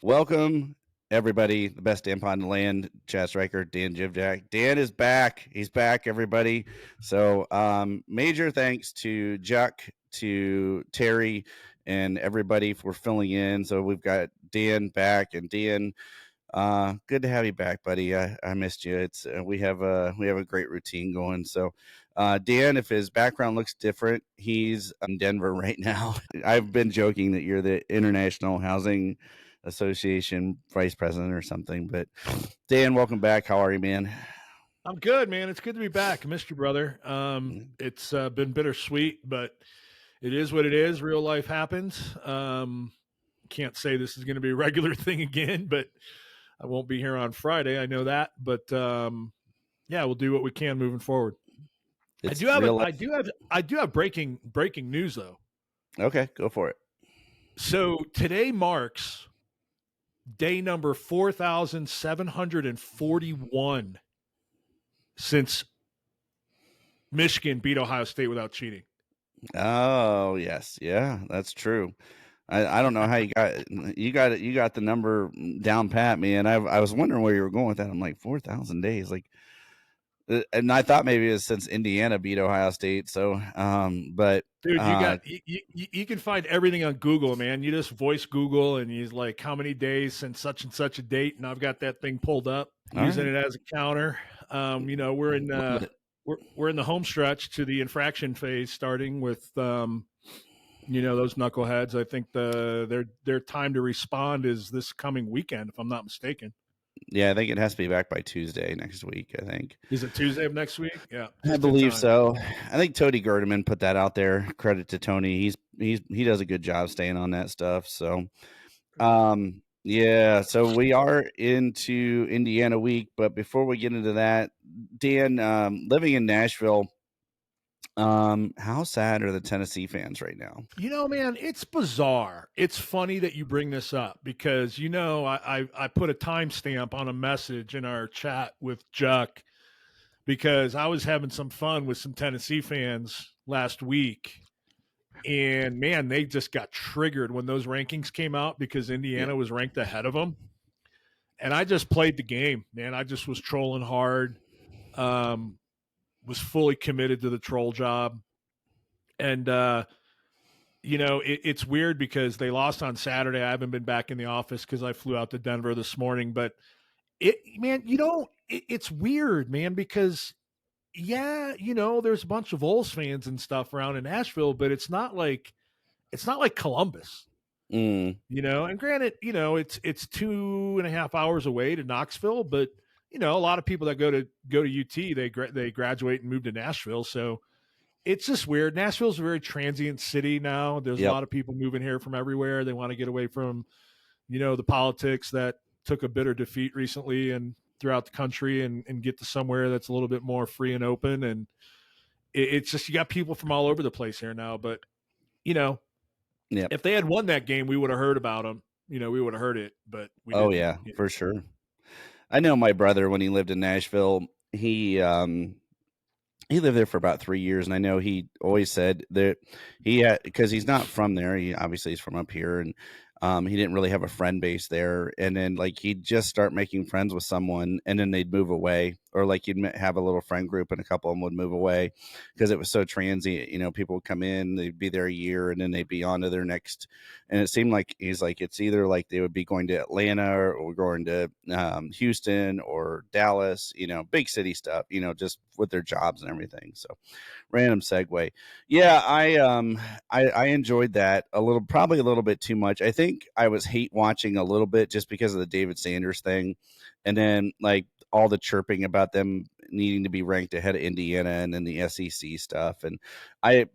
Welcome, everybody. The best Dan pod in the land, Chad Stryker, Dan Jivjack. Dan is back. He's back, everybody. So, major thanks to Juck, to Terry, and everybody for filling in. So we've got Dan back, and Dan, good to have you back, buddy. I missed you. It's we have a great routine going. So, Dan, if his background looks different, he's in Denver right now. I've been joking that you're the International Housing Association vice president or something. But Dan, welcome back. How are you, man? I'm good, man. It's good to be back. I missed you, brother. It's been bittersweet, but it is what it is. Real life happens. Can't say this is going to be a regular thing again, but I won't be here on Friday. I know that, but yeah, we'll do what we can moving forward. I do have breaking news though. Okay, go for it. So today marks day number 4,741 since Michigan beat Ohio State without cheating. Oh, yes. Yeah, that's true. I don't know how you got the number down pat, man. I was wondering where you were going with that. I'm like 4,000 days, like, and I thought maybe it was since Indiana beat Ohio State. So, but dude, you can find everything on Google, man. You just voice Google and you like how many days since such and such a date, and I've got that thing pulled up, using it as a counter. We're in the home stretch to the infraction phase, starting with those knuckleheads. I think their time to respond is this coming weekend, if I'm not mistaken. Yeah, I think it has to be back by Tuesday next week, I think. Is it Tuesday of next week? Yeah. I believe so. I think Tony Gerdeman put that out there. Credit to Tony. He does a good job staying on that stuff. So yeah, so we are into Indiana week, but before we get into that, Dan, living in Nashville, how sad are the Tennessee fans right now? Man, it's bizarre. It's funny that you bring this up because, I put a timestamp on a message in our chat with Juck because I was having some fun with some Tennessee fans last week. And, man, they just got triggered when those rankings came out because Indiana was ranked ahead of them. And I just played the game, man. I just was trolling hard. Was fully committed to the troll job. And, it's weird because they lost on Saturday. I haven't been back in the office because I flew out to Denver this morning. But, it's weird, man, because, there's a bunch of Vols fans and stuff around in Nashville, but it's not like Columbus. And granted, it's 2.5 hours away to Knoxville, but a lot of people that go to UT, they graduate and move to Nashville. So it's just weird. Nashville's a very transient city now. There's a lot of people moving here from everywhere. They want to get away from, the politics that took a bitter defeat recently and throughout the country and get to somewhere that's a little bit more free and open. And it's just, you got people from all over the place here now. But, if they had won that game, we would have heard about them. We would have heard it. But we didn't. For sure. I know my brother, when he lived in Nashville, he lived there for about 3 years. And I know he always said that because he's not from there. He obviously is from up here, and he didn't really have a friend base there. And then like he'd just start making friends with someone and then they'd move away, or like you'd have a little friend group and a couple of them would move away because it was so transient. People would come in, they'd be there a year and then they'd be on to their next. And it seemed like he's like, it's either like they would be going to Atlanta or going to Houston or Dallas, big city stuff, just with their jobs and everything. So random segue. Yeah, I enjoyed that probably a little bit too much. I think I was hate watching a little bit just because of the David Sanders thing. And then like all the chirping about them needing to be ranked ahead of Indiana and then the SEC stuff. And I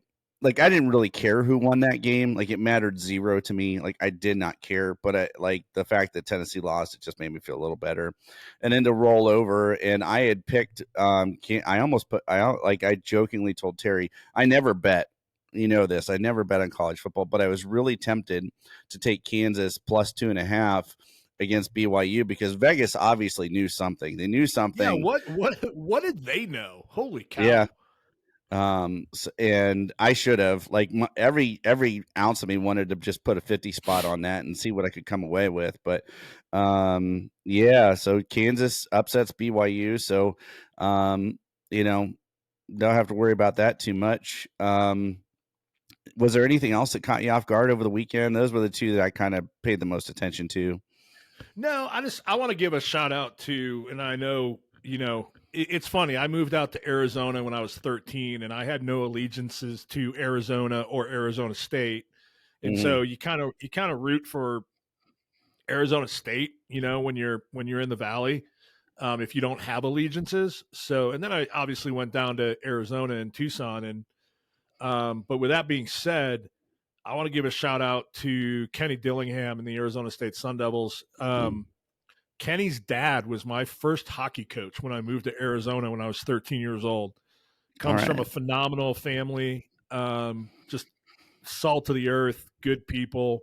didn't really care who won that game. Like it mattered zero to me. Like I did not care, but I like the fact that Tennessee lost, it just made me feel a little better. And then to roll over, and I had picked, I jokingly told Terry, I never bet, I never bet on college football, but I was really tempted to take Kansas plus 2.5 against BYU because Vegas obviously knew something. They knew something. Yeah, what did they know? Holy cow. Yeah. And I should have like every ounce of me wanted to just put a 50 spot on that and see what I could come away with. But yeah, so Kansas upsets BYU, so you know, don't have to worry about that too much. Was there anything else that caught you off guard over the weekend? Those were the two that I kind of paid the most attention to. No, I want to give a shout out to, and I know, it's funny. I moved out to Arizona when I was 13, and I had no allegiances to Arizona or Arizona State, and Mm-hmm. so you kind of root for Arizona State, when you're in the Valley, if you don't have allegiances. So, and then I obviously went down to Arizona and Tucson, and but with that being said, I want to give a shout out to Kenny Dillingham and the Arizona State Sun Devils. Kenny's dad was my first hockey coach when I moved to Arizona when I was 13 years old. Comes from a phenomenal family, just salt of the earth, good people.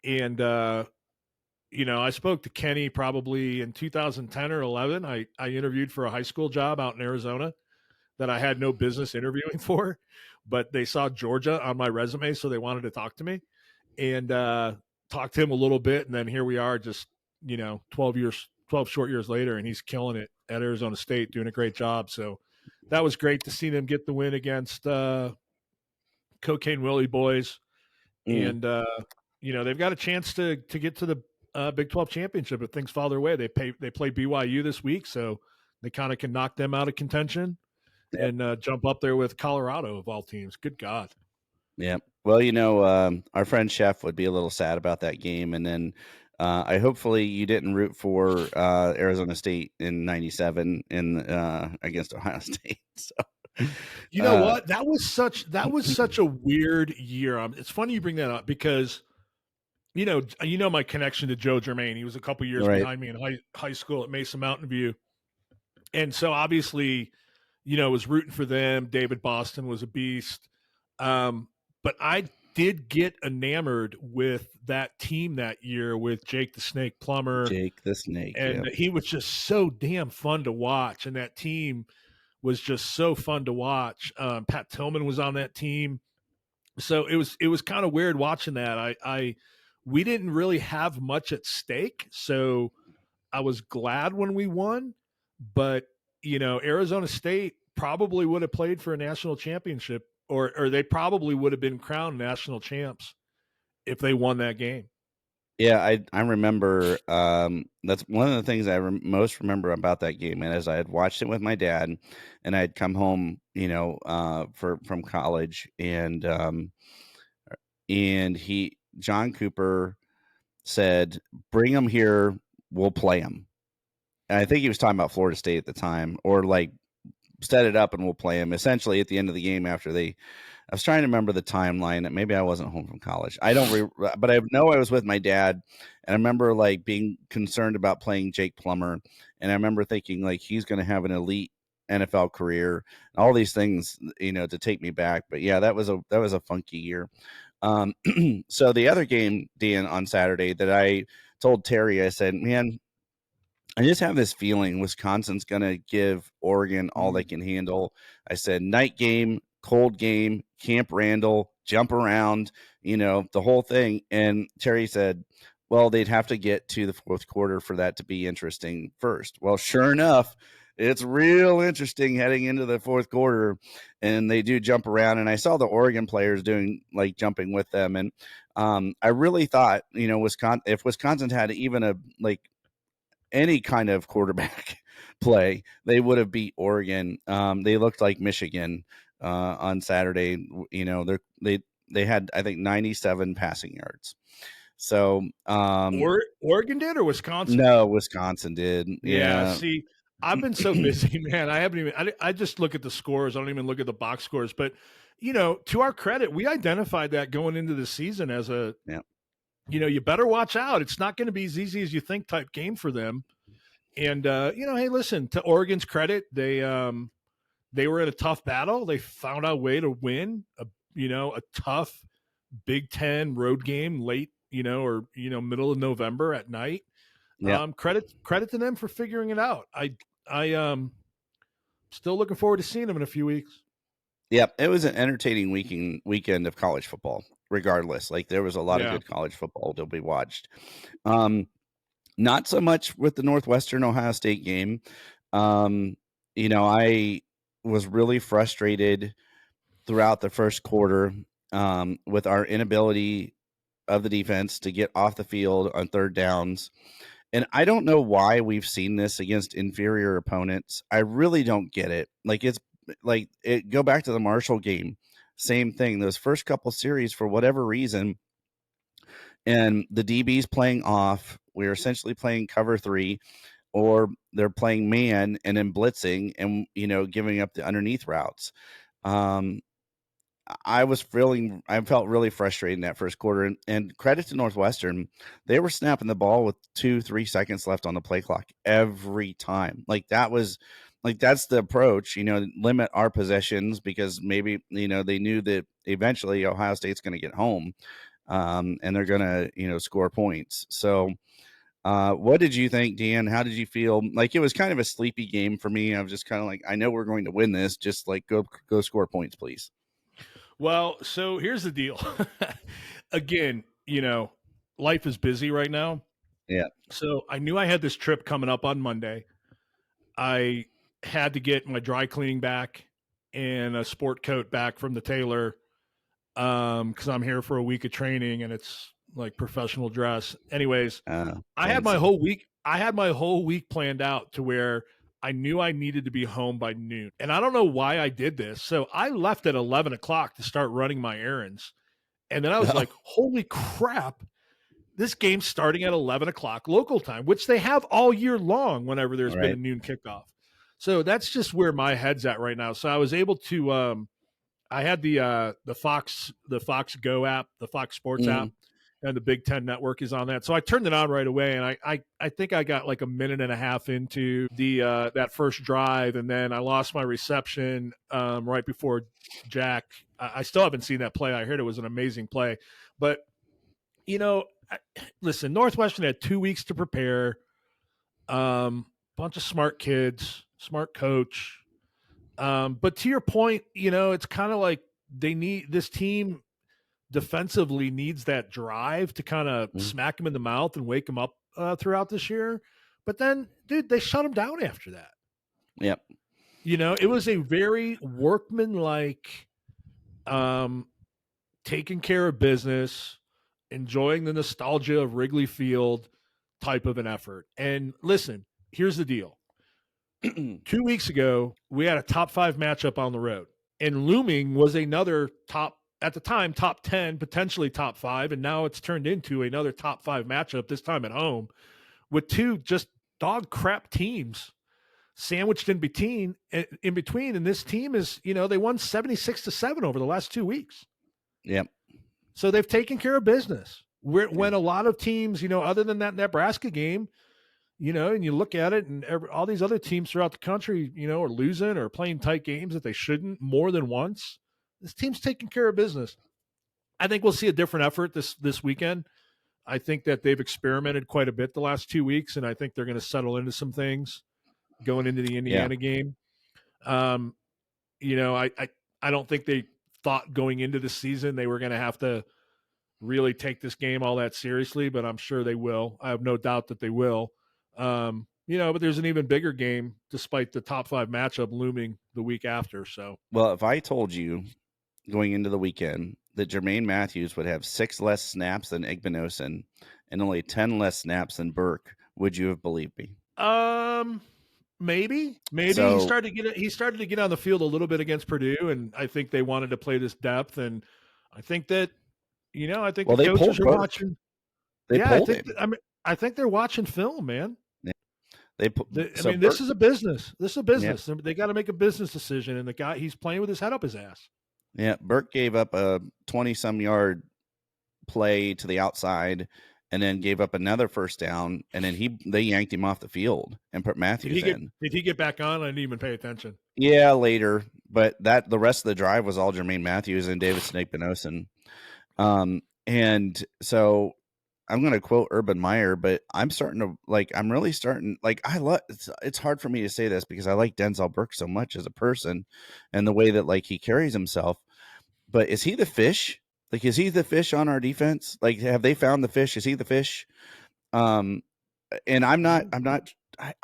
And, I spoke to Kenny probably in 2010 or 11. I interviewed for a high school job out in Arizona that I had no business interviewing for, but they saw Georgia on my resume, so they wanted to talk to me and talked to him a little bit. And then here we are just, 12 short years later, and he's killing it at Arizona State, doing a great job. So that was great to see them get the win against Cocaine Willie boys. And, they've got a chance to get to the Big 12 championship if things fall their way. They play BYU this week, so they kind of can knock them out of contention and jump up there with Colorado of all teams. Good God. Yeah. Well, our friend Chef would be a little sad about that game. And then I hopefully you didn't root for Arizona State in '97 against Ohio State. So You know what? That was such a weird year. It's funny you bring that up because my connection to Joe Germain. He was a couple years right. behind me in high school at Mesa Mountain View, and so obviously, was rooting for them. David Boston was a beast, but I did get enamored with that team that year with Jake the Snake Plummer. Jake the Snake, and he was just so damn fun to watch, and that team was just so fun to watch. Pat Tillman was on that team, so it was kind of weird watching that. We didn't really have much at stake, so I was glad when we won, but Arizona State probably would have played for a national championship, or they probably would have been crowned national champs if they won that game. Yeah, I remember. That's one of the things I most remember about that game, and as I had watched it with my dad, and I had come home, from college, and John Cooper said, "Bring them here, we'll play them." And I think he was talking about Florida State at the time, or like set it up and we'll play them. Essentially, at the end of the game, after I was trying to remember the timeline. Maybe I wasn't home from college. I don't, but I know I was with my dad, and I remember like being concerned about playing Jake Plummer, and I remember thinking like he's going to have an elite NFL career, all these things, to take me back. But yeah, that was a funky year. So the other game, Dan, on Saturday that I told Terry, I said, man, I just have this feeling Wisconsin's going to give Oregon all they can handle. I said, night game, cold game, Camp Randall, jump around, the whole thing. And Terry said, well, they'd have to get to the fourth quarter for that to be interesting first. Well, sure enough, it's real interesting heading into the fourth quarter, and they do jump around. And I saw the Oregon players doing like jumping with them. And I really thought, if Wisconsin had even any kind of quarterback play, they would have beat Oregon. They looked like Michigan on Saturday. They had, I think, 97 passing yards. So Oregon did, or Wisconsin? No, Wisconsin did. Yeah. See, I've been so busy, man. I haven't even. I just look at the scores. I don't even look at the box scores. But to our credit, we identified that going into the season as a. Yeah. You better watch out. It's not going to be as easy as you think type game for them. And hey, listen, to Oregon's credit, they were in a tough battle. They found a way to win a tough Big Ten road game late, or middle of November at night. Yeah. Credit to them for figuring it out. I still looking forward to seeing them in a few weeks. Yep, it was an entertaining weekend of college football. Regardless, like there was a lot of Yeah. good college football to be watched. Um, Not so much with the Northwestern Ohio State game. Um, I was really frustrated throughout the first quarter with our inability of the defense to get off the field on third downs. And I don't know why we've seen this against inferior opponents. I really don't get it. Go back to the Marshall game. Same thing. Those first couple series, for whatever reason, and the DB's playing off. We're essentially playing cover three, or they're playing man and then blitzing and giving up the underneath routes. Um, I felt really frustrated in that first quarter, and credit to Northwestern, they were snapping the ball with 2-3 seconds left on the play clock every time. That's the approach, limit our possessions, because maybe they knew that eventually Ohio State's going to get home, and they're going to score points. So what did you think, Dan? How did you feel? Like, it was kind of a sleepy game for me. I was just kind of like, I know we're going to win this. Just like go score points, please. Well, so here's the deal. Again, life is busy right now. Yeah. So I knew I had this trip coming up on Monday. I had to get my dry cleaning back and a sport coat back from the tailor, because I'm here for a week of training and it's like professional dress. Anyways, I had my whole week planned out to where I knew I needed to be home by noon. And I don't know why I did this. So I left at 11 o'clock to start running my errands. And then I was like, holy crap, this game's starting at 11 o'clock local time, which they have all year long whenever there's been a noon kickoff. So that's just where my head's at right now. So I was able to, I had the Fox Go app, the Fox Sports app, and the Big Ten Network is on that. So I turned it on right away, and I think I got like a minute and a half into the that first drive, and then I lost my reception right before Jack. I still haven't seen that play. I heard it was an amazing play, but listen, Northwestern had 2 weeks to prepare. Bunch of smart kids, smart coach. But to your point, it's kind of like this team defensively needs that drive to kind of smack him in the mouth and wake him up throughout this year. But then, dude, they shut him down after that. Yep. It was a very workmanlike, taking care of business, enjoying the nostalgia of Wrigley Field type of an effort. And listen, here's the deal. 2 weeks ago, we had a top 5 matchup on the road, and looming was another at the time, top 10, potentially top 5. And now it's turned into another top 5 matchup, this time at home, with two just dog crap teams sandwiched in between. And this team is, they won 76-7 over the last 2 weeks. Yep. So they've taken care of business. When a lot of teams, other than that Nebraska game, and you look at it, and all these other teams throughout the country, are losing or playing tight games that they shouldn't more than once. This team's taking care of business. I think we'll see a different effort this weekend. I think that they've experimented quite a bit the last 2 weeks, and I think they're going to settle into some things going into the Indiana game. I don't think they thought going into the season they were going to have to really take this game all that seriously, but I'm sure they will. I have no doubt that they will. But there's an even bigger game despite the top 5 matchup looming the week after. So, well, if I told you going into the weekend that Jermaine Matthews would have 6 less snaps than Igbinosun and only 10 less snaps than Burke, would you have believed me? Maybe so, he started to get on the field a little bit against Purdue, and I think they wanted to play this depth, and I think that the coaches are watching. I think they're watching film, man. Yeah. This is a business. Yeah. They got to make a business decision, and the guy, he's playing with his head up his ass. Yeah, Burke gave up a 20-some yard play to the outside, and then gave up another first down, and then they yanked him off the field and put Matthews in. Did he get back on? I didn't even pay attention. Yeah, later, but the rest of the drive was all Jermaine Matthews and Davidson Igbinosun. And so I'm going to quote Urban Meyer, but I'm starting to like, I'm really starting, like, I love, it's hard for me to say this because I like Denzel Burke so much as a person and the way that like he carries himself. But is he the fish? Like, is he the fish on our defense? Like, have they found the fish? Is he the fish? Um, and I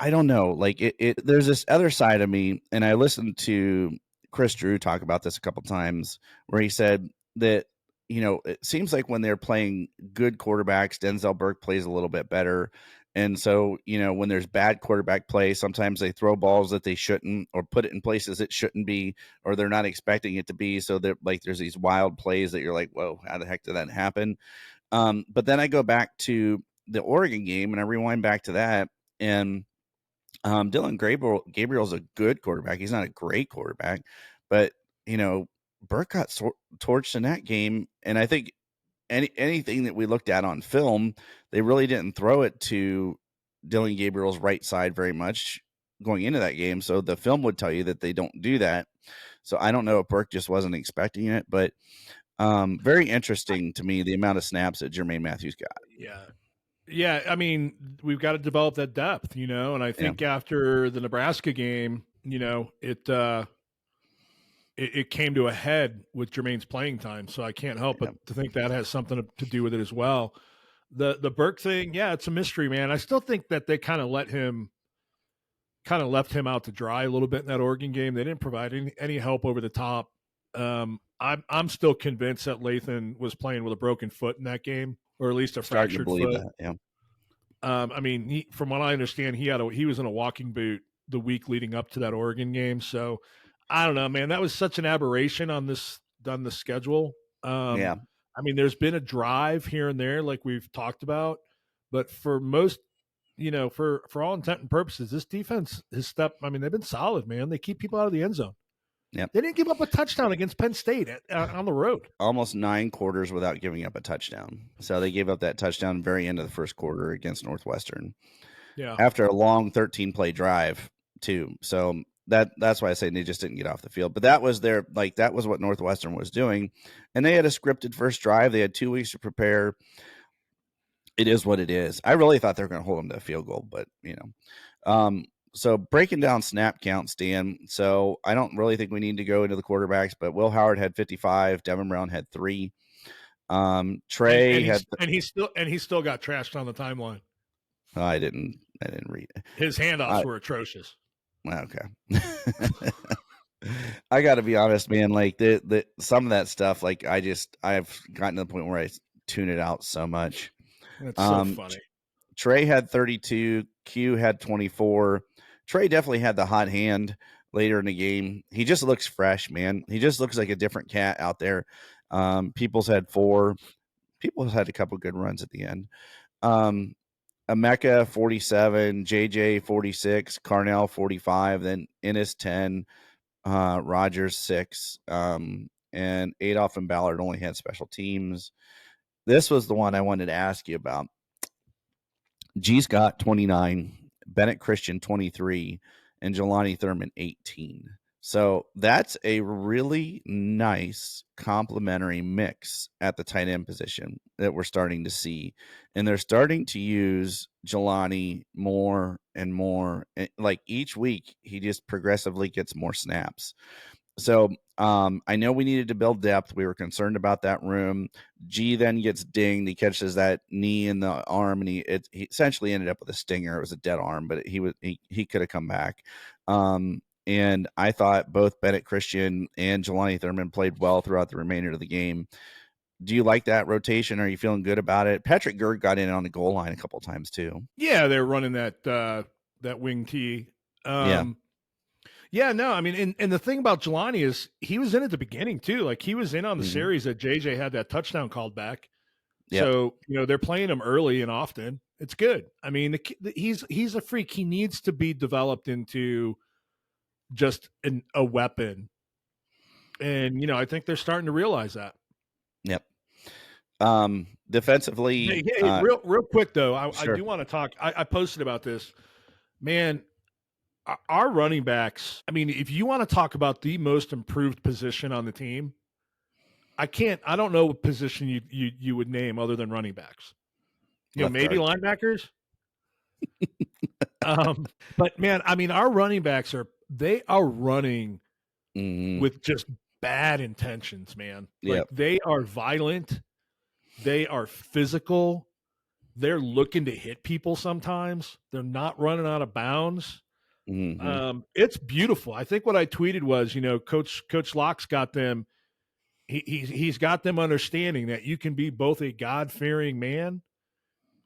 don't know. Like there's this other side of me, and I listened to Chris Drew talk about this a couple times where he said that, it seems like when they're playing good quarterbacks, Denzel Burke plays a little bit better. And so, when there's bad quarterback play, sometimes they throw balls that they shouldn't or put it in places it shouldn't be, or they're not expecting it to be. So they're like, there's these wild plays that you're like, whoa, how the heck did that happen? But then I go back to the Oregon game and I rewind back to that. And Dylan Gabriel's a good quarterback. He's not a great quarterback, but Burke got torched in that game. And I think anything that we looked at on film, they really didn't throw it to Dylan Gabriel's right side very much going into that game. So the film would tell you that they don't do that. So I don't know if Burke just wasn't expecting it, but very interesting to me, the amount of snaps that Jermaine Matthews got. Yeah. Yeah, I mean, we've got to develop that depth, and I think after the Nebraska game, it came to a head with Jermaine's playing time. So I can't help but to think that has something to do with it as well. The Burke thing, yeah, it's a mystery, man. I still think that they kind of left him out to dry a little bit in that Oregon game. They didn't provide any help over the top. I'm still convinced that Lathan was playing with a broken foot in that game, or at least a fractured foot. That, yeah. I mean, from what I understand, he was in a walking boot the week leading up to that Oregon game. So I don't know, man. That was such an aberration on the schedule. Yeah. I mean, there's been a drive here and there, like we've talked about, but for most, for all intent and purposes, this defense has stepped. I mean, they've been solid, man. They keep people out of the end zone. Yep. They didn't give up a touchdown against Penn State on the road. Almost 9 quarters without giving up a touchdown. So they gave up that touchdown very end of the first quarter against Northwestern. Yeah. After a long 13-play drive, too. So that's why I say they just didn't get off the field. But that was that was what Northwestern was doing. And they had a scripted first drive. They had 2 weeks to prepare. It is what it is. I really thought they were going to hold them to a field goal, but so breaking down snap counts, Dan. So I don't really think we need to go into the quarterbacks, but Will Howard had 55. Devin Brown had 3. Trey and he still got trashed on the timeline. I didn't read it. His handoffs were atrocious. Okay. I got to be honest, man. Like the some of that stuff, like I've gotten to the point where I tune it out so much. That's so funny. Trey had 32. Q had 24. Trey definitely had the hot hand later in the game. He just looks fresh, man. He just looks like a different cat out there. People's had 4. People's had a couple good runs at the end. Emeka 47, JJ 46, Carnell 45, then Ennis 10, Rogers 6, and Adolph and Ballard only had special teams. This was the one I wanted to ask you about. G. Scott 29, Bennett Christian 23, and Jelani Thurman 18. So that's a really nice complementary mix at the tight end position that we're starting to see. And they're starting to use Jelani more and more. Like each week, he just progressively gets more snaps. So I know we needed to build depth. We were concerned about that room. G then gets dinged. He catches that knee in the arm, and he essentially ended up with a stinger. It was a dead arm, but he could have come back. And I thought both Bennett Christian and Jelani Thurman played well throughout the remainder of the game. Do you like that rotation? Are you feeling good about it? Patrick Gerd got in on the goal line a couple times too. Yeah, they're running that wing tee. Yeah, no, I mean, and the thing about Jelani is he was in at the beginning too. Like he was in on the series that JJ had that touchdown called back. Yep. So, they're playing him early and often. It's good. I mean, he's a freak. He needs to be developed into just a weapon. And, I think they're starting to realize that. Yep. Defensively. Hey, real quick though, sure. I do want to talk. I posted about this, man. Our running backs, I mean, if you want to talk about the most improved position on the team, I don't know what position you would name other than running backs. Left maybe guard. linebackers. But man, I mean, our running backs they are running with just bad intentions, man. Like Yep. they are violent, they are physical, they're looking to hit people sometimes. They're not running out of bounds. It's beautiful. I think what I tweeted was, Coach Locke's got them. He's got them understanding that you can be both a God-fearing man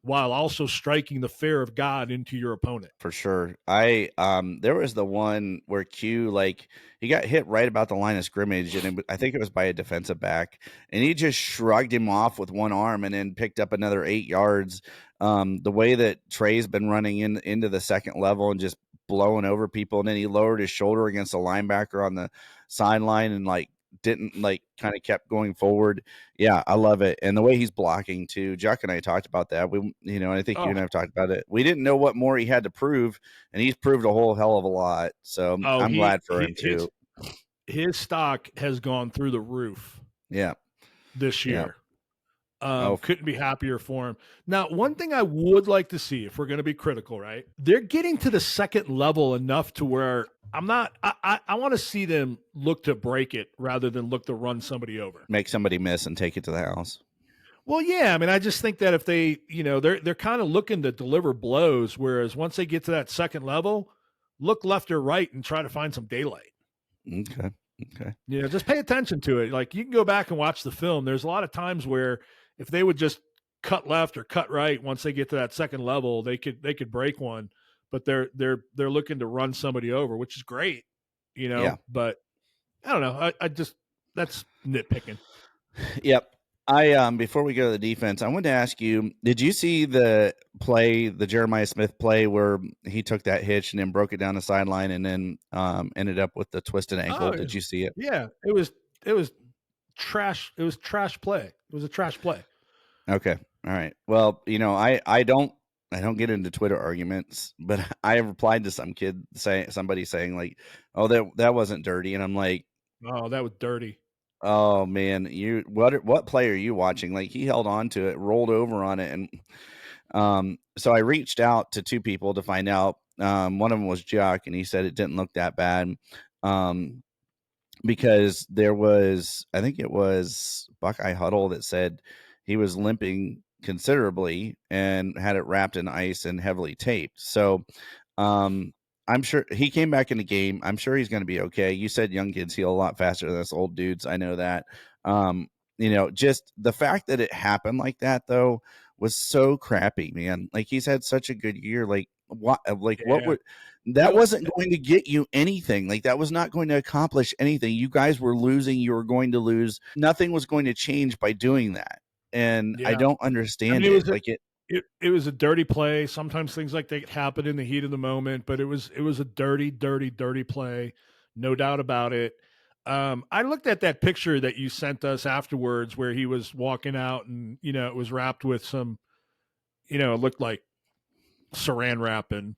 while also striking the fear of God into your opponent. For sure. There was the one where Q, like, he got hit right about the line of scrimmage, and I think it was by a defensive back, and he just shrugged him off with one arm and then picked up another 8 yards. The way that Trey's been running into the second level and just blowing over people, and then he lowered his shoulder against a linebacker on the sideline and didn't kind of kept going forward. Yeah, I love it. And the way he's blocking too. Chuck and I talked about that. I think you and I have talked about it. We didn't know what more he had to prove, and he's proved a whole hell of a lot. So I'm glad for him too. His stock has gone through the roof. Yeah. This year. Couldn't be happier for him. Now, one thing I would like to see, if we're going to be critical, right? They're getting to the second level enough to where I want to see them look to break it rather than look to run somebody over. Make somebody miss and take it to the house. Well, yeah. I mean, I just think that if they, they're kind of looking to deliver blows, whereas once they get to that second level, look left or right and try to find some daylight. Okay. Just pay attention to it. Like, you can go back and watch the film. There's a lot of times where if they would just cut left or cut right, once they get to that second level, they could break one. But they're looking to run somebody over, which is great, Yeah. But I don't know. I just, that's nitpicking. Yep. Before we go to the defense, I wanted to ask you, did you see the Jeremiah Smith play where he took that hitch and then broke it down the sideline and then ended up with the twisted ankle? Did you see it? Yeah, it was trash. It was trash play. It was a trash play. Okay. All right. Well, I don't get into Twitter arguments, but I have replied to somebody saying like, "Oh, that wasn't dirty," and I'm like, "Oh, that was dirty." Oh man, what play are you watching? Like, he held on to it, rolled over on it, and so I reached out to 2 people to find out. One of them was Chuck, and he said it didn't look that bad. Because there was, I think it was Buckeye Huddle that said he was limping considerably and had it wrapped in ice and heavily taped. So I'm sure he came back in the game. I'm sure he's going to be okay. You said young kids heal a lot faster than us old dudes. I know that. Just the fact that it happened like that though was so crappy, man. Like, he's had such a good year. Like, what would that wasn't going to get you anything. Like, that was not going to accomplish anything. You guys were losing. You were going to lose. Nothing was going to change by doing that. And I don't understand it. It was a dirty play. Sometimes things like that happen in the heat of the moment, but it was a dirty, dirty, dirty play. No doubt about it. I looked at that picture that you sent us afterwards where he was walking out and, it was wrapped with some, it looked like saran wrap and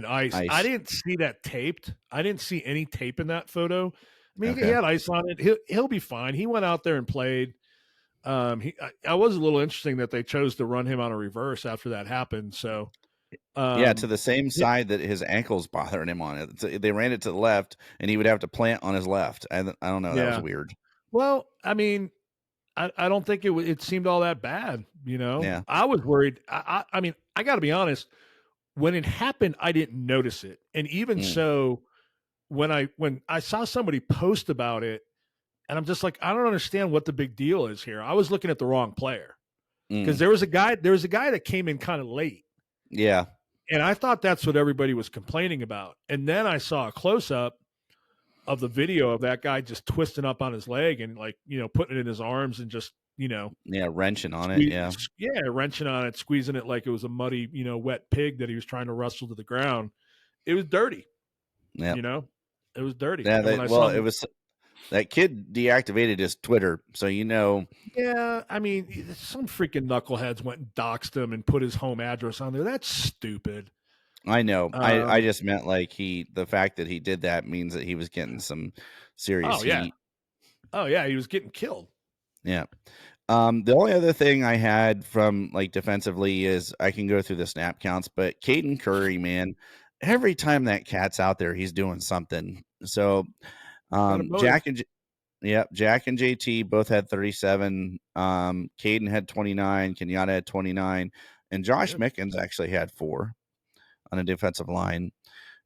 ice. I didn't see that taped. I didn't see any tape in that photo. I mean, he had ice on it. He'll be fine. He went out there and played. I was a little interesting that they chose to run him on a reverse after that happened. So, to the same side that his ankle's bothering him on it. They ran it to the left, and he would have to plant on his left. I don't know. That was weird. Well, I mean, I don't think it seemed all that bad. Yeah. I was worried. I mean, I got to be honest. When it happened, I didn't notice it, and even so, when I saw somebody post about it. And I'm just like, I don't understand what the big deal is here. I was looking at the wrong player because there was a guy that came in kind of late. Yeah. And I thought that's what everybody was complaining about. And then I saw a close up of the video of that guy just twisting up on his leg and putting it in his arms and just, wrenching on it. Yeah. Yeah. Wrenching on it, squeezing it like it was a muddy, wet pig that he was trying to wrestle to the ground. It was dirty. Yeah. It was dirty. Yeah. It was. That kid deactivated his Twitter, so Yeah, I mean, some freaking knuckleheads went and doxed him and put his home address on there. That's stupid. I know. I just meant like the fact that he did that means that he was getting some serious heat. Oh yeah, he was getting killed. Yeah. The only other thing I had from like defensively is I can go through the snap counts, but Caden Curry, man, every time that cat's out there, he's doing something. So Got a motive. Jack and Jack and JT both had 37. Caden had 29. Kenyatta had 29, and Josh Good. Mickens actually had 4 on a defensive line.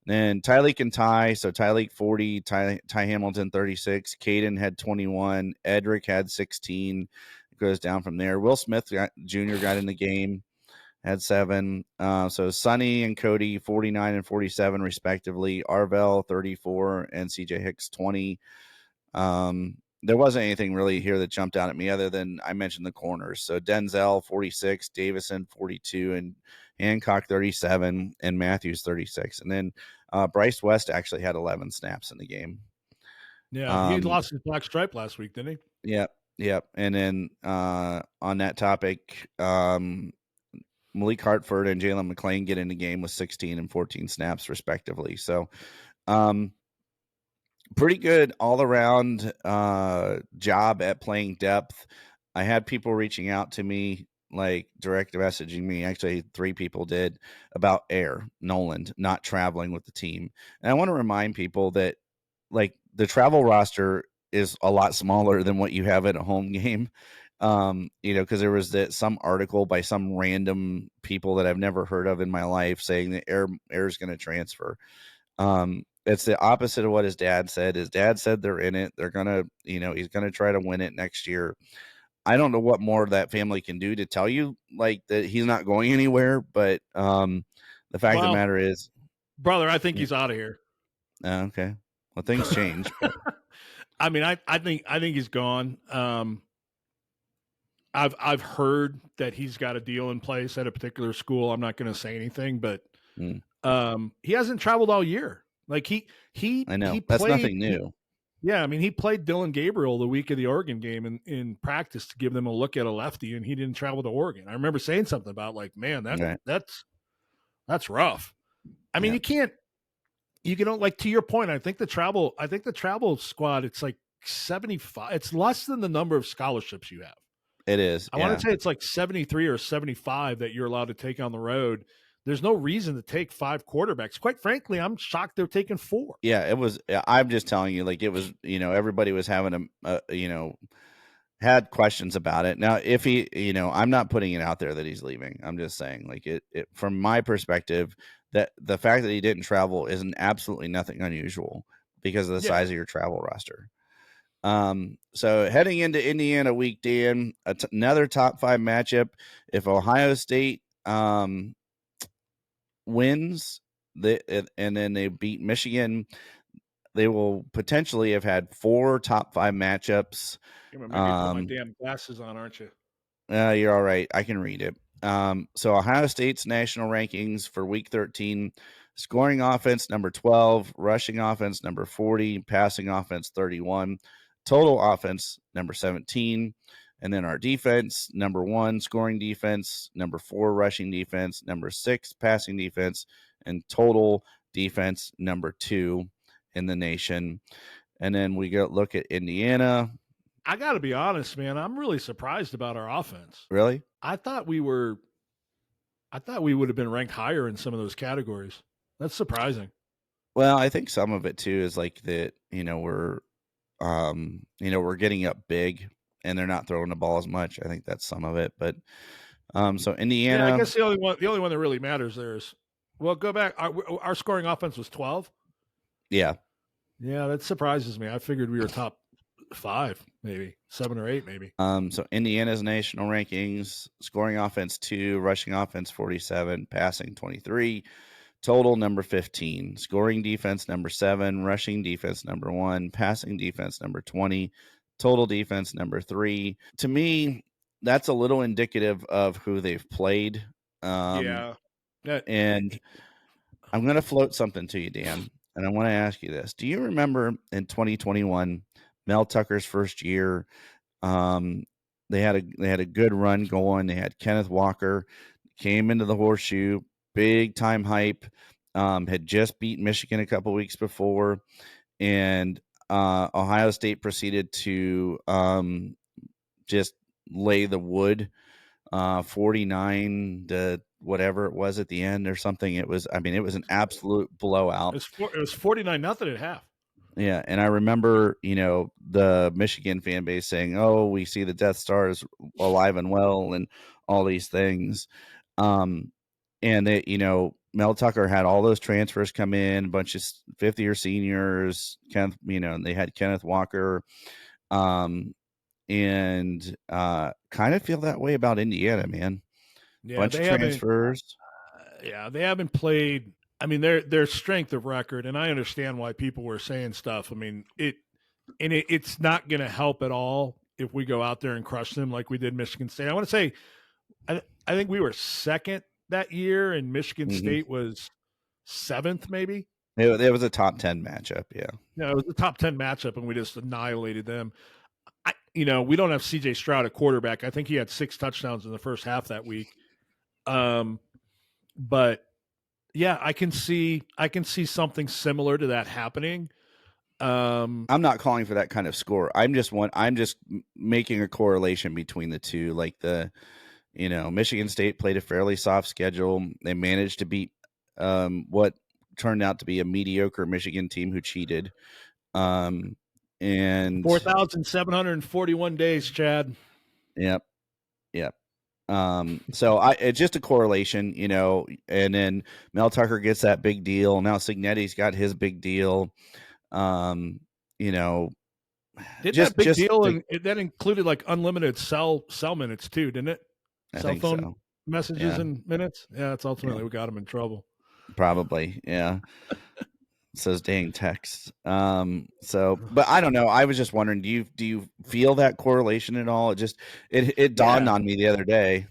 Then Tyleek and Ty. So Tyleek 40, Ty Hamilton 36. Caden had 21. Edric had 16. It goes down from there. Will Smith Jr. got in the game, had 7. So Sonny and Cody 49 and 47 respectively. Arvell 34 and CJ Hicks 20. There wasn't anything really here that jumped out at me other than I mentioned the corners. So Denzel 46, Davison 42, and Hancock 37, and Matthews 36. And then Bryce West actually had 11 snaps in the game. Yeah, he lost his black stripe last week, didn't he? Yep. And then on that topic, Malik Hartford and Jalen McClain get in the game with 16 and 14 snaps respectively. So pretty good all around job at playing depth. I had people reaching out to me, like direct messaging me. Actually, 3 people did, about Air Noland not traveling with the team. And I want to remind people that like the travel roster is a lot smaller than what you have at a home game. Because there was some article by some random people that I've never heard of in my life saying that Air is going to transfer. It's the opposite of what his dad said. His dad said they're in it. They're gonna, he's gonna try to win it next year. I don't know what more that family can do to tell you like that he's not going anywhere. But the fact of the matter is, brother, I think he's out of here. Okay, well things change. But. I mean, I think he's gone. I've heard that he's got a deal in place at a particular school. I'm not going to say anything, but he hasn't traveled all year. Like he I know he that's played, nothing new. I mean, he played Dylan Gabriel the week of the Oregon game in practice to give them a look at a lefty, and he didn't travel to Oregon. I remember saying something about like, man, that's rough. I mean, you can like to your point. I think the travel squad, it's like 75. It's less than the number of scholarships you have. It is. I want to say it's like 73 or 75 that you're allowed to take on the road. There's no reason to take 5 quarterbacks. Quite frankly, I'm shocked they're taking 4. Yeah, it was. I'm just telling you, like it was. Everybody was having had questions about it. Now, if he, I'm not putting it out there that he's leaving. I'm just saying, like it from my perspective, that the fact that he didn't travel isn't absolutely nothing unusual because of the size of your travel roster. So heading into Indiana week, Dan, another top 5 matchup. If Ohio State wins, and then they beat Michigan, they will potentially have had 4 top 5 matchups. You're gonna make me put my damn glasses on, aren't you? You're all right. I can read it. So Ohio State's national rankings for week 13: scoring offense number 12, rushing offense number 40, passing offense 31, total offense number 17. And then our defense, number 1, scoring defense, number 4, rushing defense, number 6, passing defense, and total defense number 2 in the nation. And then we go look at Indiana. I got to be honest, man. I'm really surprised about our offense. Really? I thought we would have been ranked higher in some of those categories. That's surprising. Well, I think some of it too is like that, we're getting up big and they're not throwing the ball as much. I think that's some of it. But so Indiana, I guess the only one that really matters there is, well, go back. Our scoring offense was 12. Yeah. Yeah, that surprises me. I figured we were top 5, maybe 7 or 8, maybe. So Indiana's national rankings: scoring offense 2, rushing offense 47, passing 23, total number 15, scoring defense number 7, rushing defense number 1, passing defense number 20, total defense number 3. To me, that's a little indicative of who they've played. And I'm going to float something to you, Dan, and I want to ask you this. Do you remember in 2021, Mel Tucker's first year, they had a good run going. They had Kenneth Walker, came into the Horseshoe, big time hype, had just beat Michigan a couple weeks before, and Ohio State proceeded to just lay the wood, 49 to whatever it was at the end or something. It was an absolute blowout. It was 49-0 at half. Yeah, and I remember, the Michigan fan base saying, "Oh, we see the Death Star is alive and well," and all these things. Um, and they, Mel Tucker had all those transfers come in, a bunch of fifth-year seniors. Kenneth, and they had Kenneth Walker, and kind of feel that way about Indiana, man. Yeah, Bunch of transfers. They haven't played. I mean, their strength of record, and I understand why people were saying stuff. I mean, it's not going to help at all if we go out there and crush them like we did Michigan State. I want to say, I think we were second that year, and Michigan State was seventh, maybe. It was a top 10 matchup, yeah. Yeah, it was a top 10 matchup, and we just annihilated them. We don't have C.J. Stroud at quarterback. I think he had 6 touchdowns in the first half that week. But yeah, I can see something similar to that happening. I'm not calling for that kind of score. I'm just making a correlation between the two. Like Michigan State played a fairly soft schedule. They managed to beat what turned out to be a mediocre Michigan team who cheated. And 4,741 days, Chad. Yep. So it's just a correlation, and then Mel Tucker gets that big deal. Now Cignetti's got his big deal. That big deal, and that included like unlimited cell minutes too, didn't it? Cell phone messages and minutes. Yeah, that's ultimately what got him in trouble. Probably, yeah. Says dang texts. But I don't know. I was just wondering, do you feel that correlation at all? It dawned on me the other day.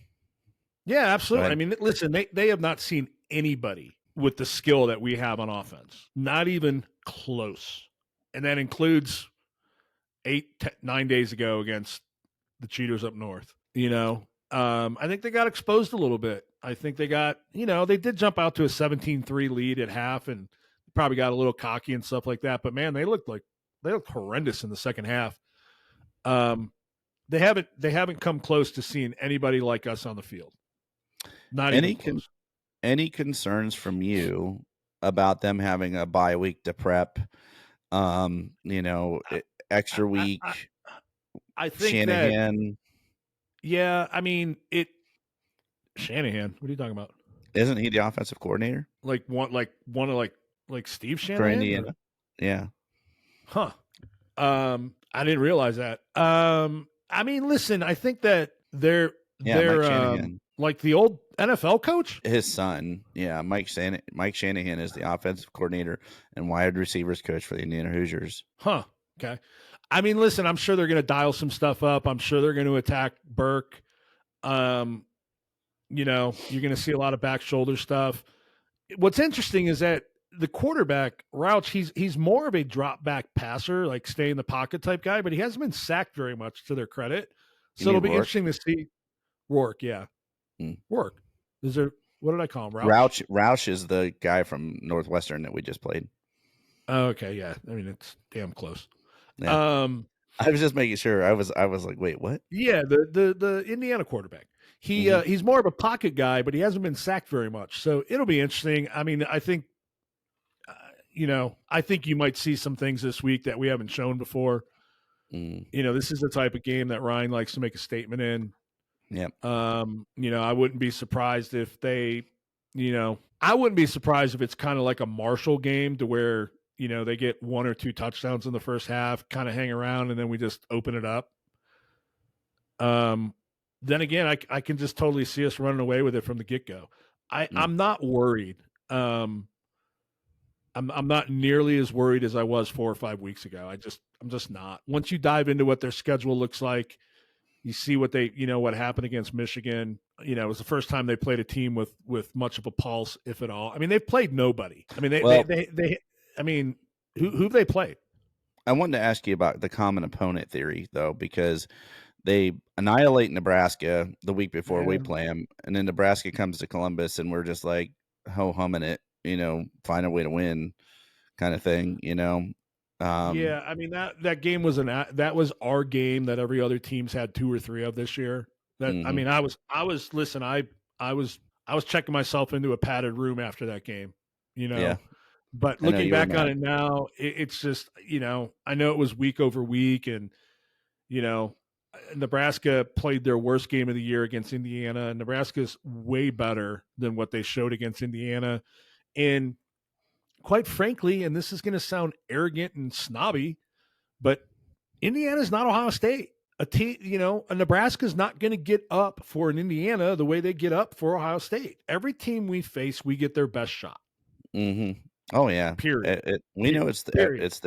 Yeah, absolutely. I mean, listen, they have not seen anybody with the skill that we have on offense. Not even close. And that includes 9 days ago against the cheaters up north. I think they got exposed a little bit. I think they got, they did jump out to a 17-3 lead at half and probably got a little cocky and stuff like that. But man, they looked horrendous in the second half. They haven't come close to seeing anybody like us on the field. Not even close. Any concerns from you about them having a bye week to prep? Extra week. I think Shanahan. I mean Shanahan. What are you talking about? Isn't he the offensive coordinator? Like Steve Shanahan? For Indiana. Yeah. Huh. I didn't realize that. I mean, listen, I think that they're like the old NFL coach. His son, Mike Shanahan is the offensive coordinator and wide receivers coach for the Indiana Hoosiers. Huh. Okay. I mean, listen, I'm sure they're going to dial some stuff up. I'm sure they're going to attack Burke. You're going to see a lot of back shoulder stuff. What's interesting is that the quarterback, Rouch, he's more of a drop back passer, like stay in the pocket type guy, but he hasn't been sacked very much, to their credit. So it'll be interesting to see. Rourke, yeah. Rourke. What did I call him? Rouch is the guy from Northwestern that we just played. Oh, okay, yeah. I mean, it's damn close. Yeah. I was just making sure. I was like, wait, what? Yeah, the Indiana quarterback. He's more of a pocket guy, but he hasn't been sacked very much. So it'll be interesting. I mean, I think I think you might see some things this week that we haven't shown before. This is the type of game that Ryan likes to make a statement in. Yep. I wouldn't be surprised if I wouldn't be surprised if it's kind of like a Marshall game to where, they get 1 or 2 touchdowns in the first half, kind of hang around, and then we just open it up. Then again, I can just totally see us running away with it from the get-go. I'm not worried. I'm not nearly as worried as I was 4 or 5 weeks ago. I'm just not. Once you dive into what their schedule looks like, you see what what happened against Michigan. It was the first time they played a team with much of a pulse, if at all. I mean, they've played nobody. I mean, who've they played? I wanted to ask you about the common opponent theory, though, because they annihilate Nebraska the week before we play them, and then Nebraska comes to Columbus, and we're just like ho-humming it, find a way to win kind of thing, Yeah, I mean that game was that was our game that every other team's had 2 or 3 of this year. That I Mhm. mean, I was listen, I was checking myself into a padded room after that game, you Yeah, know. But I know looking you were back on mad. it now, it's just, I know it was week over week, and you know, Nebraska played their worst game of the year against Indiana. Nebraska's way better than what they showed against Indiana. And quite frankly, and this is going to sound arrogant and snobby, but Indiana's not Ohio State. A team, a Nebraska's not going to get up for an Indiana the way they get up for Ohio State. Every team we face, we get their best shot. Mhm. Oh, yeah. Period. We know Period. it's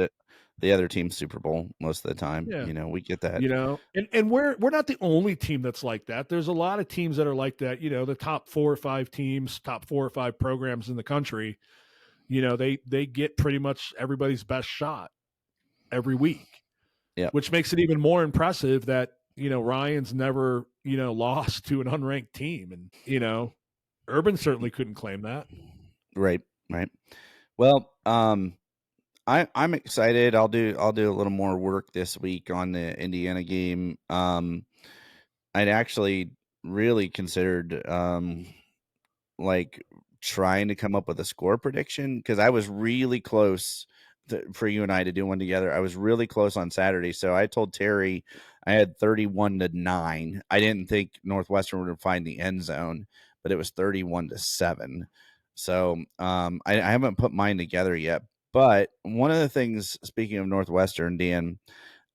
the other team's Super Bowl most of the time, Yeah. we get that. And we're not the only team that's like that. There's a lot of teams that are like that. The top 4 or 5 teams, top 4 or 5 programs in the country. They get pretty much everybody's best shot every week, Yeah. which makes it even more impressive that Ryan's never lost to an unranked team, and Urban certainly couldn't claim that. Right, right. Well, I'm excited. I'll do a little more work this week on the Indiana game. I'd actually really considered like trying to come up with a score prediction because I was really close for you and I to do one together. I was really close on Saturday, so I told Terry I had 31-9. I didn't think Northwestern would find the end zone, but it was 31-7. So I haven't put mine together yet. But one of the things, speaking of Northwestern, Dan,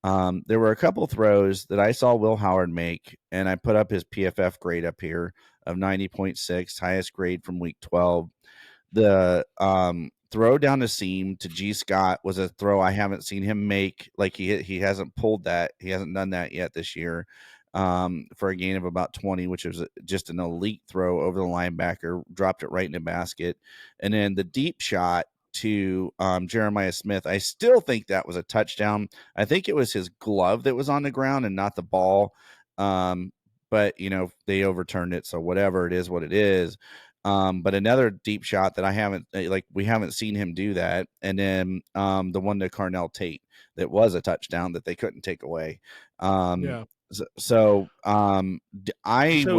there were a couple throws that I saw Will Howard make, and I put up his PFF grade up here of 90.6, highest grade from week 12. The throw down the seam to G. Scott was a throw I haven't seen him make. Like he hasn't pulled that. He hasn't done that yet this year for a gain of about 20, which was just an elite throw over the linebacker, dropped it right in the basket. And then the deep shot to Jeremiah Smith, I still think that was a touchdown. I think it was his glove that was on the ground and not the ball. But they overturned it, so whatever, it is what it is. But another deep shot that I haven't we haven't seen him do that. And then the one to Carnell Tate that was a touchdown that they couldn't take away. Yeah. I would So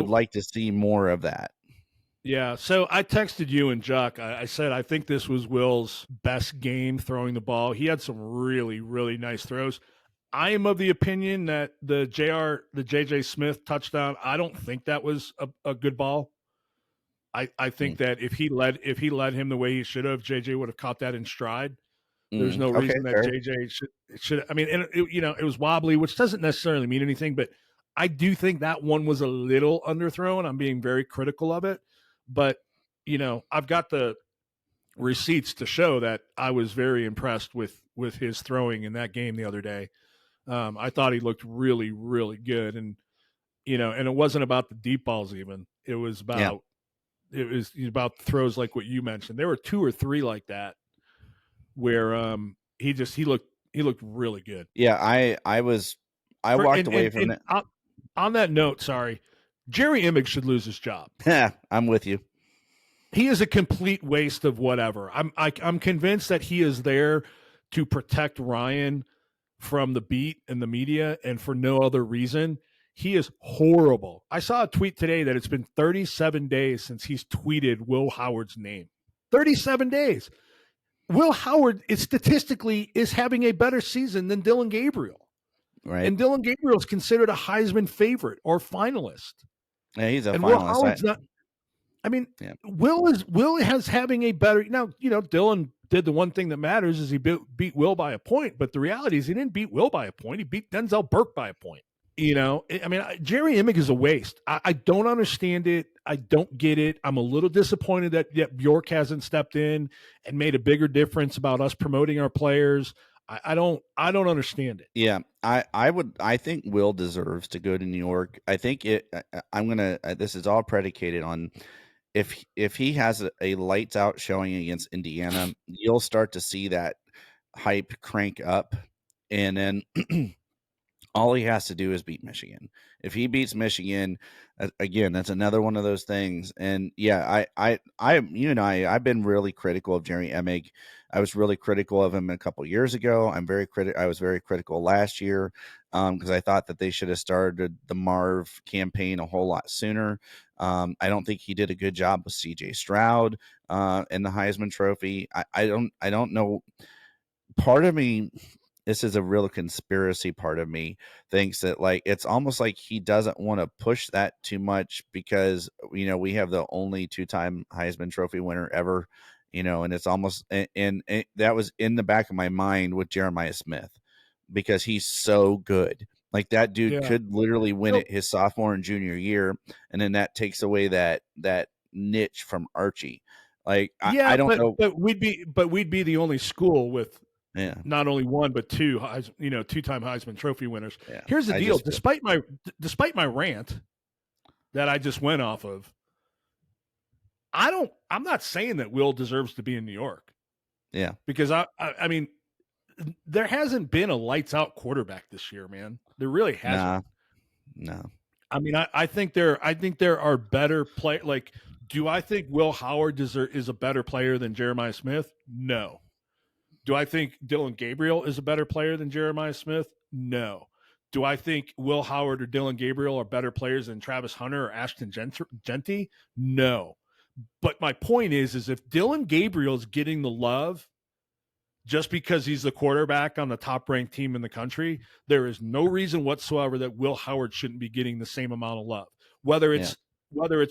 like to see more of that. yeah. So I texted you and Chuck. I said I think this was Will's best game throwing the ball. He had some really, really nice throws. I am of the opinion that the JJ Smith touchdown, I don't think that was a good ball. I think that if he led him the way he should have, JJ would have caught that in stride. There's no Okay, reason that fair. JJ should. I mean, and it was wobbly, which doesn't necessarily mean anything, but I do think that one was a little underthrown. I'm being very critical of it, but I've got the receipts to show that I was very impressed with his throwing in that game the other day. I thought he looked really, really good, and and it wasn't about the deep balls even. It was Yeah. about throws like what you mentioned. There were 2 or 3 like that where he looked really good. Yeah, I walked away from And that. on that note, sorry, Jerry Imig should lose his job. I'm with you. He is a complete waste of whatever. I'm convinced that he is there to protect Ryan from the beat and the media, and for no other reason. He is horrible. I saw a tweet today that it's been 37 days since he's tweeted Will Howard's name. 37 days. Will Howard is statistically having a better season than Dylan Gabriel. Right. And Dylan Gabriel is considered a Heisman favorite or finalist. Yeah, he's a And Will finalist. Howard's not. I mean, Yeah. Will has having a better now. Dylan did the one thing that matters is he beat Will by a point, but the reality is he didn't beat Will by a point. He beat Denzel Burke by a point. I mean, Jerry Imig is a waste. I don't understand it. I don't get it. I'm a little disappointed that Bjork hasn't stepped in and made a bigger difference about us promoting our players. I don't understand it. Yeah, I think Will deserves to go to New York. I think I'm gonna. This is all predicated on if he has a lights out showing against Indiana, you'll start to see that hype crank up, and then All he has to do is beat Michigan. If he beats Michigan, again, that's another one of those things. And yeah, I've been really critical of Jerry Emig. I was really critical of him a couple years ago. I was very critical last year because I thought that they should have started the Marv campaign a whole lot sooner. I don't think he did a good job with C.J. Stroud in the Heisman Trophy. I don't know. Part of me, this is a real conspiracy part of me, thinks that like it's almost like he doesn't want to push that too much because we have the only two-time Heisman Trophy winner ever, and it's almost and that was in the back of my mind with Jeremiah Smith because he's so good. Like that dude Yeah. could literally win So, it his sophomore and junior year, and then that takes away that niche from Archie. Like I yeah, don't know. but we'd be the only school with Yeah, not only one but two two-time Heisman Trophy winners. yeah. Here's the I deal: just feel, despite my rant that I just went off of, I'm not saying that Will deserves to be in New York. yeah. Because I mean, there hasn't been a lights out quarterback this year, man. There really hasn't. No. I mean, I think there are better play. Like, do I think Will Howard is a better player than Jeremiah Smith? No. Do I think Dylan Gabriel is a better player than Jeremiah Smith? No. Do I think Will Howard or Dylan Gabriel are better players than Travis Hunter or Ashton Genty? No. But my point is if Dylan Gabriel is getting the love just because he's the quarterback on the top ranked team in the country, there is no reason whatsoever that Will Howard shouldn't be getting the same amount of love, whether it's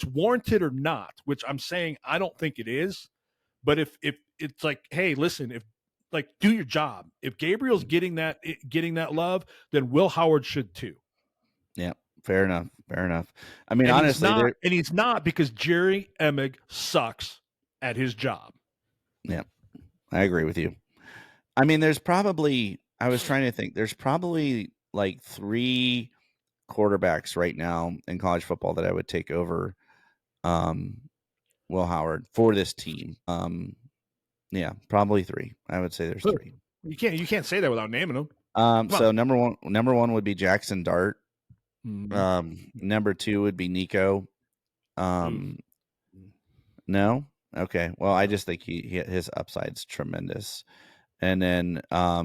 warranted or not, which I'm saying I don't think it is. But if it's like, hey, listen, if like do your job. If Gabriel's getting that love, then Will Howard should too. Yeah, fair enough. I mean, And honestly, he's not because Jerry Emig sucks at his job. yeah, I agree with you. I mean, I was trying to think, there's probably like 3 quarterbacks right now in college football that I would take over Will Howard for this team. Yeah, probably 3. I would say there's 3. You can't say that without naming them. So number one would be Jackson Dart. Mm-hmm. Number 2 would be Nico. No? Okay. Well, I just think his upside's tremendous. And then I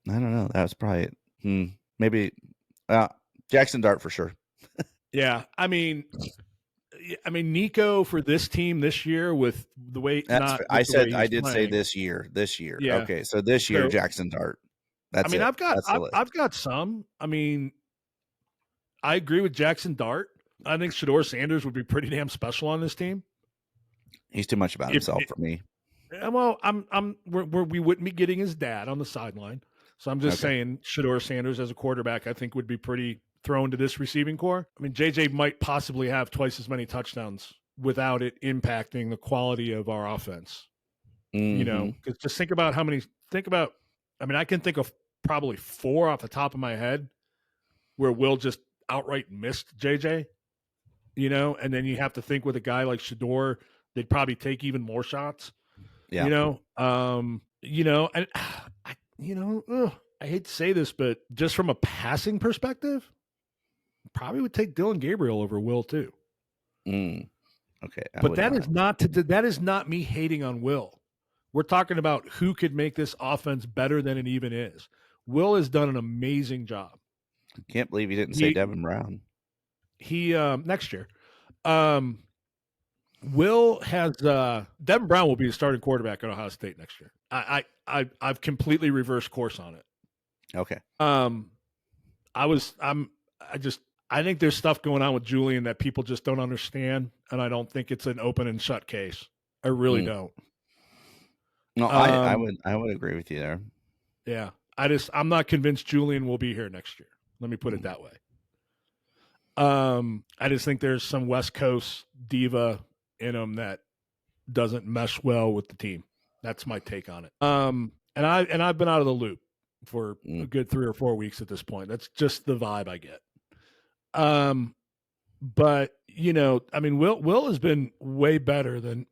don't know. That was probably maybe Jackson Dart for sure. Yeah, I mean Nico for this team this year with the way I did say this year. Yeah. Okay, so this year Jackson Dart. That's I've got some. I mean, I agree with Jackson Dart. I think Shedeur Sanders would be pretty damn special on this team. He's too much about himself for me. Well, we wouldn't be getting his dad on the sideline, so I'm just saying Shedeur Sanders as a quarterback, I think would be pretty thrown to this receiving core. I mean, JJ might possibly have twice as many touchdowns without it impacting the quality of our offense. Mm-hmm. Because just think about I mean, I can think of probably 4 off the top of my head where Will just outright missed JJ, and then you have to think with a guy like Shedeur, they'd probably take even more shots. Yeah. And I hate to say this, but just from a passing perspective, probably would take Dylan Gabriel over Will too. Okay. But that is not me hating on Will. We're talking about who could make this offense better than it even is. Will has done an amazing job. Can't believe you didn't say Devin Brown. He next year. Will has Devin Brown will be the starting quarterback at Ohio State next year. I've completely reversed course on it. Okay. I think there's stuff going on with Julian that people just don't understand, and I don't think it's an open and shut case. I really don't. No, I would agree with you there. Yeah. I'm not convinced Julian will be here next year. Let me put it that way. I just think there's some West Coast diva in him that doesn't mesh well with the team. That's my take on it. And I've been out of the loop for a good 3 or 4 weeks at this point. That's just the vibe I get. But I mean, Will has been way better than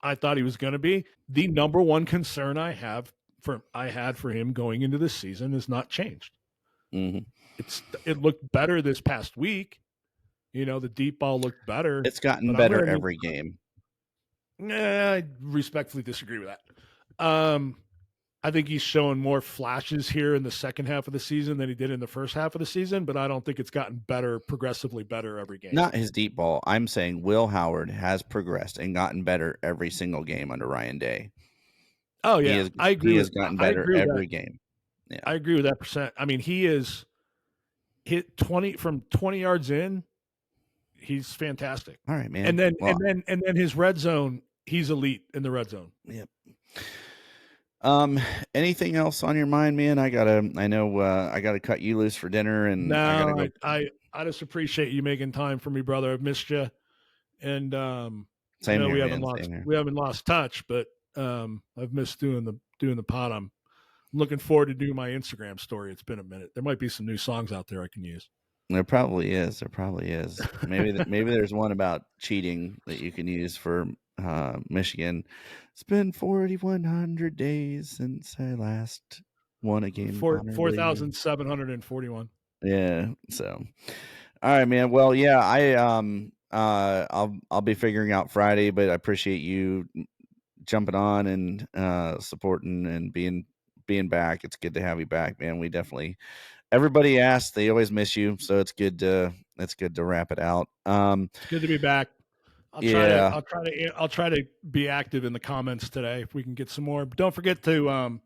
I thought he was going to be. The number one concern I had for him going into this season has not changed. Mm-hmm. It looked better this past week. The deep ball looked better. It's gotten but I'm better gonna every game. I respectfully disagree with that. I think he's showing more flashes here in the second half of the season than he did in the first half of the season, but I don't think it's gotten better, progressively better every game. Not his deep ball. I'm saying Will Howard has progressed and gotten better every single game under Ryan Day. Oh yeah, I agree. He has gotten better every game. Yeah, I agree with that percent. I mean, he is hit 20 from 20 yards in. He's fantastic. All right, man. And then his red zone. He's elite in the red zone. Yep. Anything else on your mind, man? I gotta cut you loose for dinner, and no, I gotta go. I just appreciate you making time for me, brother. I've missed you, and Same here, we haven't lost touch, but I've missed doing the pod. I'm looking forward to doing my Instagram story. It's been a minute. There might be some new songs out there I can use. There probably is. Maybe there's one about cheating that you can use for Michigan. It's been 4,100 days since I last won a game. 4,741. Yeah. So, all right, man. Well, yeah, I'll be figuring out Friday, but I appreciate you jumping on and supporting and being back. It's good to have you back, man. We definitely. Everybody asks, they always miss you, so it's good to wrap it out. It's good to be back. I'll try to be active in the comments today if we can get some more. But don't forget to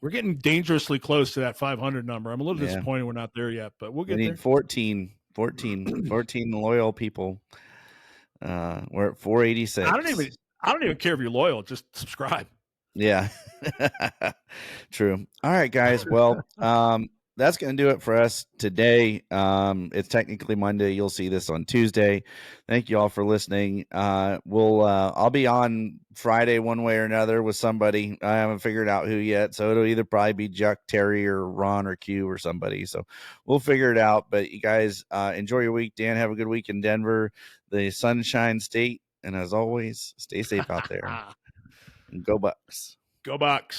we're getting dangerously close to that 500 number. I'm a little disappointed we're not there yet, but we'll get there. 14 loyal people. We're at 486. I don't even care if you're loyal. Just subscribe. Yeah. True. All right, guys. Well, that's going to do it for us today. It's technically Monday. You'll see this on Tuesday. Thank you all for listening. I'll be on Friday one way or another with somebody. I haven't figured out who yet, so it'll either probably be Chuck, Terry, or Ron, or Q, or somebody. So we'll figure it out. But you guys enjoy your week. Dan, have a good week in Denver, the Sunshine State. And as always, stay safe out there. And go Bucks. Go Bucks.